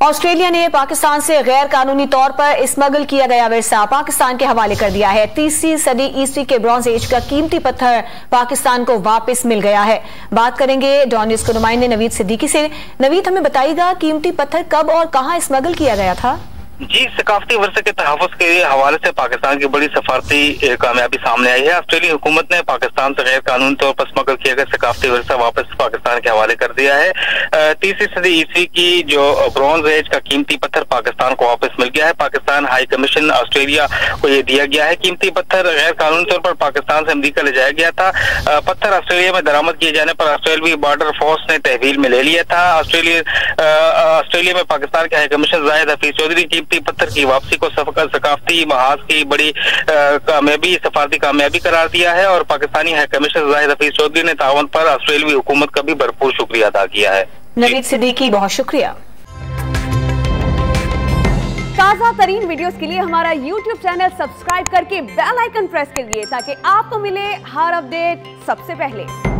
Australia ने पाकिस्तान से गैर कानूनी तौर पर स्मगल किया गया विरसा पाकिस्तान के हवाले कर दिया है। 30वीं सदी ईस्वी के ब्रॉन्ज एज का कीमती पत्थर पाकिस्तान को वापस मिल गया है। बात करेंगे डॉन न्यूज के नुमाइंदे नवीद सिद्दीकी से। नवीद, हमें बताइएगा कीमती पत्थर कब और कहां स्मगल किया गया था? जी, सकाफती वर्षे के तहफ़्फ़ुज़ के हवाले से पाकिस्तान की बड़ी सफारती कामयाबी सामने आई है। ऑस्ट्रेलिया हुकूमत ने पाकिस्तान से गैर कानूनी तौर पर स्मगल किया गया सकाफती वर्षा वापस पाकिस्तान के हवाले कर दिया है। 30वीं सदी ईस्वी की जो ब्रॉन्ज एज का कीमती पत्थर पाकिस्तान को वापस मिल गया है। पाकिस्तान हाई कमीशन ऑस्ट्रेलिया को ये दिया गया है। कीमती पत्थर गैर कानूनी तौर पर पाकिस्तान से अमरीका ले जाया गया था। पत्थर ऑस्ट्रेलिया में दरामद किए जाने पर ऑस्ट्रेलियाई बॉर्डर फोर्स ने तहवील में ले लिया था। ऑस्ट्रेलिया में पाकिस्तान के हाई कमीशन जाहिद हफीज चौधरी कीमती पत्थर की वापसी को सकाफती महाज की बड़ी कामयाबी सफारती कामयाबी करार दिया है और पाकिस्तानी हाई कमिश्नर जाहिद हफीज चौधरी ने ताउन पर ऑस्ट्रेलियाई हुकूमत का भी भरपूर शुक्रिया अदा किया है। नवीद सिद्दीकी, बहुत शुक्रिया। ताज़ा तरीन वीडियोस के लिए हमारा YouTube चैनल सब्सक्राइब करके बेल आइकन प्रेस करिए ताकि आपको मिले हर अपडेट सबसे पहले।